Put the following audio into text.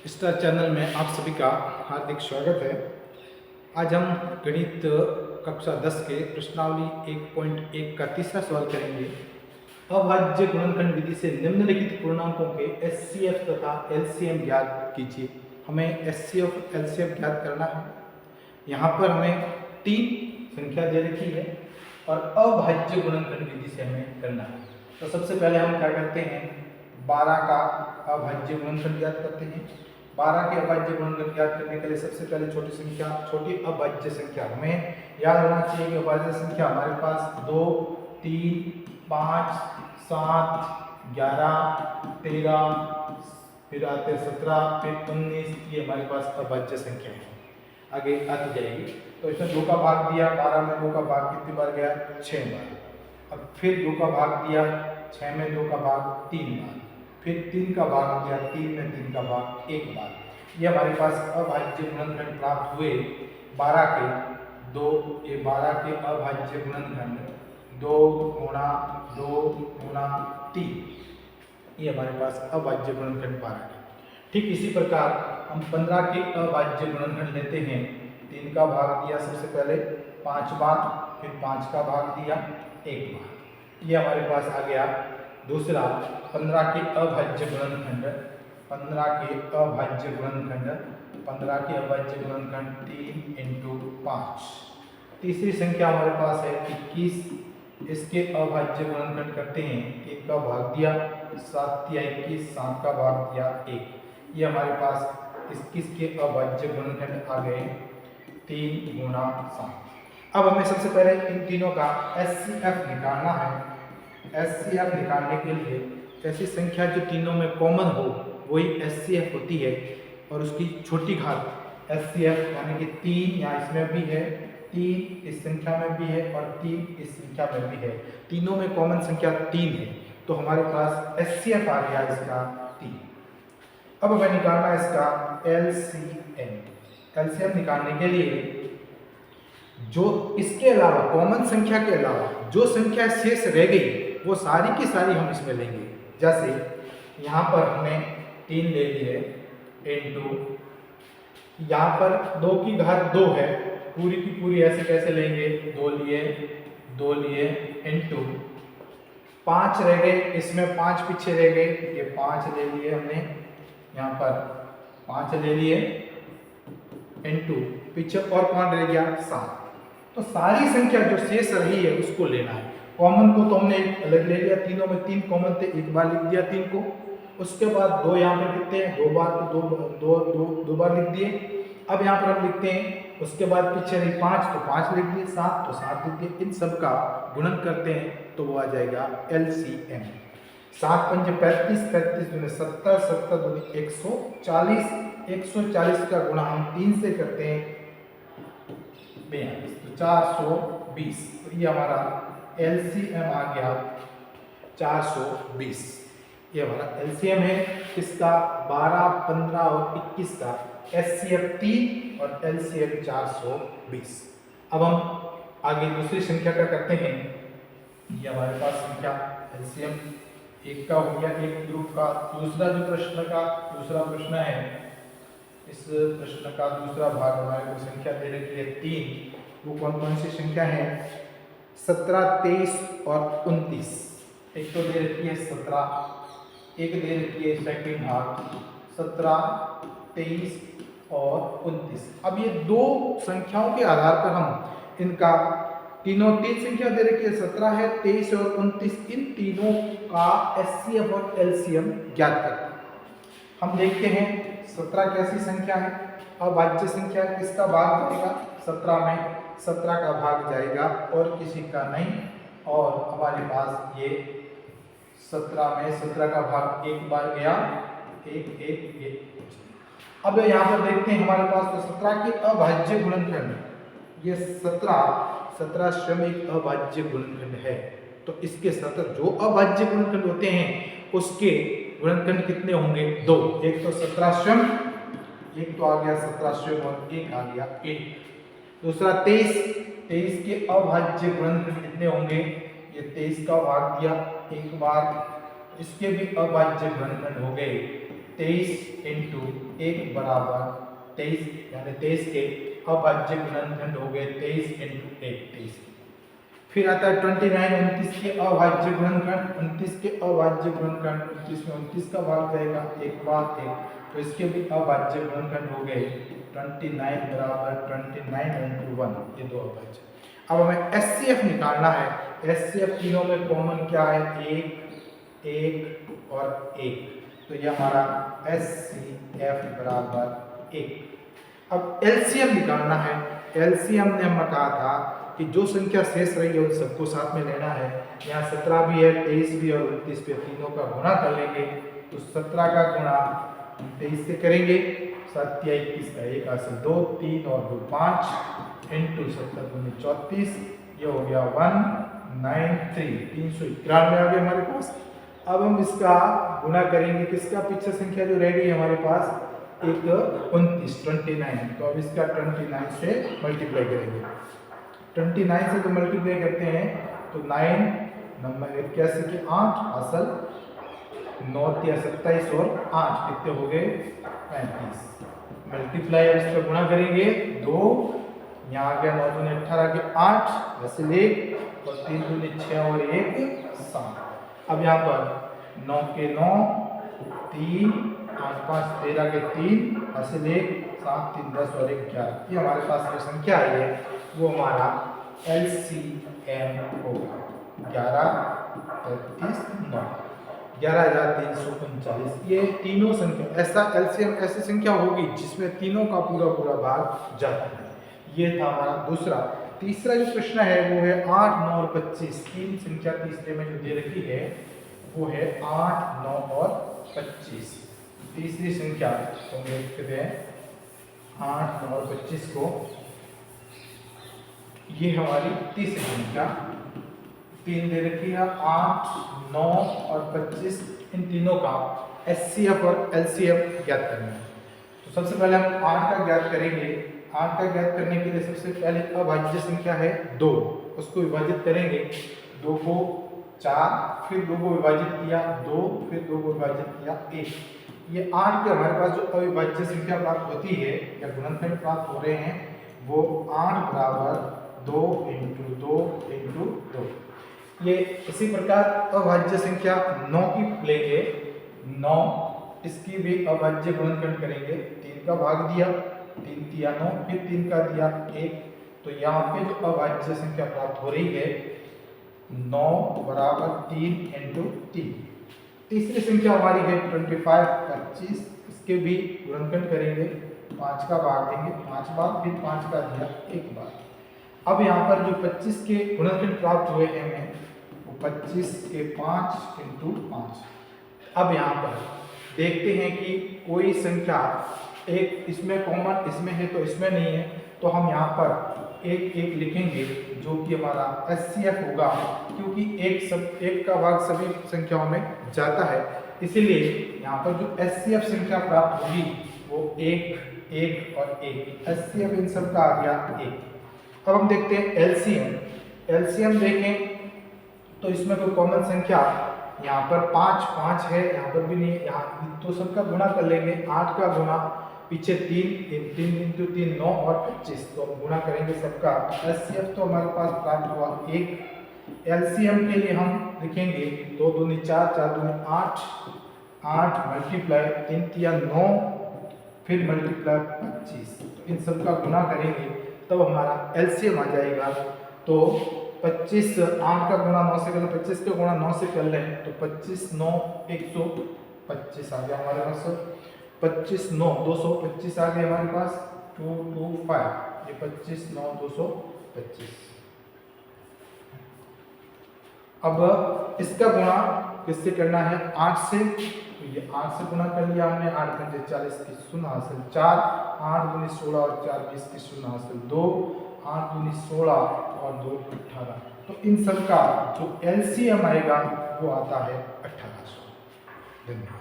Star channel में आप सभी का हार्दिक स्वागत है। आज हम गणित कक्षा 10 के प्रश्नावली 1.1 का तीसरा सवाल करेंगे। अभाज्य गुणनखंड विधि से निम्नलिखित पूर्णांकों के एचसीएफ तथा एलसीएम ज्ञात कीजिए। हमें एचसीएफ एलसीएम ज्ञात करना है। यहाँ पर हमें 3 संख्या दे रखी है और अभाज्य गुणनखंड विधि से हमें करना है। तो सबसे पहले हम क्या करते हैं, 12 का अभाज्य गुणनखंड ज्ञात करते हैं। 12 के अभाज्य गुणनखंड ज्ञात करने के लिए सबसे पहले छोटी अभाज्य संख्या हमें याद होना चाहिए कि अभाज्य संख्या हमारे पास 2, 3, 5, 7, 11, 13, फिर आते 17, फिर 19, ये हमारे पास अभाज्य संख्या है। आगे आती जाएगी। तो इसमें 2 का भाग दिया, 12 में 2 का भाग कितनी बार गया, 6 बार। अब फिर 2 का भाग दिया, 6 में 2 का भाग 3 बार। फिर 3 का भाग दिया, 3 में 3 का भाग 1 बार। ये हमारे पास अभाज्य गुणनखंड प्राप्त हुए 12 के 2, ये 12 के अभाज्य गुणनखंड 2 गुणा 2 गुणा 3, ये हमारे पास अभाज्य गुणनखंड 12 के। ठीक इसी प्रकार हम 15 के अभाज्य गुणनखंड लेते हैं। 3 का भाग दिया सबसे पहले 5 बार, फिर 5 का भाग दिया 1 बार। ये हमारे पास आ गया दूसरा 15 के अभाज्य गुणनखंड। 15 के अभाज्य गुणनखंड 3 इंटू 5। तीसरी संख्या हमारे पास है 21। इसके अभाज्य गुणनखंड करते हैं। 1 का भाग दिया 7 या 21, 7 का भाग दिया 1। ये हमारे पास 21 के अभाज्य गुणनखंड आ गए 3 गुणा 7। अब हमें सबसे पहले इन तीनों का एचसीएफ निकालना है। एचसीएफ निकालने के लिए ऐसी संख्या जो तीनों में कॉमन हो वही एचसीएफ होती है, और उसकी छोटी घात एचसीएफ यानी कि 3 यहाँ इसमें भी है, 3 इस संख्या में भी है और 3 इस संख्या में भी है। तीनों में कॉमन संख्या 3 है, तो हमारे पास एचसीएफ आ गया इसका 3। अब हमें निकालना है इसका एलसीएम। एलसीएम निकालने के लिए जो इसके अलावा कॉमन संख्या के अलावा जो संख्या शेष रह गई वो सारी की सारी हम इसमें लेंगे। जैसे यहाँ पर हमने 3 ले लिए इंटू, यहाँ पर 2 की घात 2 है, पूरी की पूरी ऐसे कैसे लेंगे, 2 लिए इंटू 5 रह गए, इसमें 5 पीछे रह गए, ये 5 ले लिए हमने, यहाँ पर 5 ले लिए इंटू पीछे और कौन रह गया, 7। तो सारी संख्या जो शेष रही है उसको लेना है। कॉमन को तो हमने अलग ले लिया, तीनों में 3 कॉमन थे, एक बार लिख दिया 3 को। उसके बाद 2 यहाँ पर लिखते हैं, 2 बार तो 2 बार लिख दिए। अब यहाँ पर हम लिखते हैं, उसके बाद पीछे रही 5 तो 5 लिख दिए, 7 तो 7 लिख दिए। इन सब का गुणन करते हैं तो वो आ जाएगा एलसीएम। 7 पंजे 35, 35 दूनी 70, 70 दूनी 140, 140 का गुणा हम 3 से करते हैं 42, तो 420। तो ये हमारा एलसीएम आ गया 420। ये हमारा एलसीएम है इसका 12, 15 और 21 का। एचसीएफ 3 और एलसीएम 420। अब हम आगे दूसरी संख्या का करते हैं। ये हमारे पास संख्या एलसीएम 1 का हो गया, एक ग्रुप का। दूसरा प्रश्न है, इस प्रश्न का दूसरा भाग हमारे को संख्या दे रखी है 3। वो कौन कौन सी संख्या है, 17, 23 और 29। एक तो दे रखी है 17, एक दे रखी है सेकंड भाग 17, 23 और 29। अब ये 2 संख्याओं के आधार पर हम इनका तीन संख्या दे रखी है, 17 है, 23 और 29। इन तीनों का एचसीएफ और एलसीएम ज्ञात करते हैं। हम देखते हैं 17 कैसी संख्या है, अभाज्य संख्या, किसका भाग जाएगा, 17 में 17 का भाग जाएगा और किसी का नहीं। और हमारे पास ये 17 में 17 का भाग 1 बार गया, 1। अब यहाँ पर देखते हैं हमारे पास तो 17 के अभाज्य गुणनखंड, ये 17 स्वयं एक अभाज्य गुणनखंड है। तो इसके 17 जो अभाज्य गुणनखंड होते हैं उसके गुणनखंड कितने होंगे, 2। एक तो 17 स्वयं, एक तो आ गया 17 स्वयं और एक आ गया 1। दूसरा 23 के अभाज्य गुणनखंड कितने होंगे, ये 23 का भाग दिया 1 बार, इसके भी अभाज्य गुणनखंड हो गए 23 इंटू 1 बराबर 23, यानी 23 के अभाज्य गुणनखंड हो गए 23 इंटू 1 23। फिर आता है 29 29 के अभाज्य गुणनखंड, 29 के अभाज्य गुणनखंड, 29 में 29 का भाग जाएगा 1 भाग 1, तो इसके भी अभाज्य गुणनखंड हो गए 29 बराबर 29 इंटू 1, ये दो अभाज्य। अब हमें एचसीएफ निकालना है। एचसीएफ तीनों में कॉमन क्या है, 1 1 और 1, तो ये हमारा एचसीएफ बराबर 1। अब एलसीएम निकालना है। एलसीएम ने हमें कहा था कि जो संख्या शेष रही है उन सबको साथ में लेना है। यहाँ 17 भी है, 23 भी और 29 पे, तीनों का गुणा कर लेंगे, तो 17 का गुणा 23 से करेंगे, 7 या 21 का 1 हासिल 2 3 और 2 5 इंटू 17 दूनी 34, ये हो गया 193, 391 आ गया हमारे पास। अब हम इसका गुणा करेंगे किसका, पीछे संख्या जो रेडी है हमारे पास, एक 29, तो अब इसका 29 से मल्टीप्लाई करेंगे। 29 से जो मल्टीप्लाई करते हैं तो 9 नंबर 81 के 8 असल 9 या 27 और 8 कितने हो गए 35। मल्टीप्लाई अब इसका गुणा करेंगे 2, यहाँ आ गया 9 दूनी 18 के 8 असल 1 और 3 दूनी 6 और 1 7। अब यहाँ पर 9 के 9 3 8 5 13 के 3 असल 1 7 3 10 और 1 11, ये हमारे पास जो संख्या आई है वो हमारा LCM होगा 11 33 9, 11,339। ये तीनों संख्या, ऐसा LCM ऐसी संख्या होगी जिसमें तीनों का पूरा भाग जाता है। ये था हमारा दूसरा। तीसरा जो प्रश्न है वो है 8 9 और 25। तीन संख्या तीसरे में जो दे रखी है वो है 8 9 और 25। तीसरी संख्या तो देखते हैं 8 9 और 25 को, ये हमारी तीसरी संख्या, तीन दे रखी है 8 9 और 25, इन तीनों का एचसीएफ और एलसीएम ज्ञात करना है। तो सबसे पहले हम 8 का ज्ञात करेंगे। 8 का ज्ञात करने के लिए सबसे पहले अभाज्य संख्या है 2, उसको विभाजित करेंगे, 2 को 4, फिर 2 को विभाजित किया 2, फिर 2 को विभाजित किया 1। ये 8 के हमारे पास जो अविभाज्य संख्या प्राप्त होती है या गुणनखंड प्राप्त हो रहे हैं वो 8 बराबर 2 इंटू 2 इंटू 2। ये इसी प्रकार अभाज्य संख्या 9 की लेंगे, 9 इसकी भी अभाज्य गुणनखंड करेंगे, 3 का भाग दिया 3 दिया 9, फिर 3 का दिया 1, तो यहाँ पे जो अभाज्य संख्या प्राप्त हो रही है 9 बराबर 3 इंटू 3। तीसरी संख्या हमारी है 25 25, इसके भी गुणनखंड करेंगे, 5 का भाग देंगे 5 बार, फिर 5 का दिया 1 बार। अब यहाँ पर जो 25 के गुणनखंड प्राप्त हुए हैं हमें, वो 25 के 5 इंटू 5। अब यहाँ पर देखते हैं कि कोई संख्या एक इसमें कॉमन इसमें है तो इसमें नहीं है, तो हम यहाँ पर एक एक लिखेंगे जो कि हमारा एचसीएफ होगा, क्योंकि एक का भाग सभी संख्याओं में जाता है, इसीलिए यहाँ पर जो एचसीएफ संख्या प्राप्त होगी वो 1 1 और 1, एचसीएफ इन सब का आ गया 1। अब हम देखते हैं एलसीएम। एलसीएम देखें तो इसमें कोई कॉमन संख्या यहाँ पर 5 5 है, यहाँ पर भी नहीं है, यहाँ तो सबका गुणा कर लेंगे, 8 का गुणा पीछे 3 3 इंटू 3 9 और 25, तो हम गुणा करेंगे सबका। एचसीएफ तो हमारे पास प्राप्त हुआ 1। एलसीएम के लिए हम लिखेंगे 2 दूनी 4 4 दूनी 8 8 मल्टीप्लाई 3 तिया 9, फिर मल्टीप्लाई 25, तो इन सबका गुणा करेंगे तब हमारा एलसीएम आ जाएगा। तो 25 8 का गुणा 9 से कर लें, 25 का गुणा 9 से कर लें, तो 25 9 125 आ गया हमारे पास। 25 9 225 आ गए हमारे पास, 225, ये 25 9 225। अब इसका गुणा किससे करना है, 8 से, तो ये 8 से गुणा कर लिया हमने, 8 पंजे 40 की 0 हासिल 4, 8 दूनी 16 और 4 20 की 0 हासिल 2, 8 दूनी 16 और 2 18। तो इन सब का जो एलसीएम आएगा वो आता है 1800। धन्यवाद।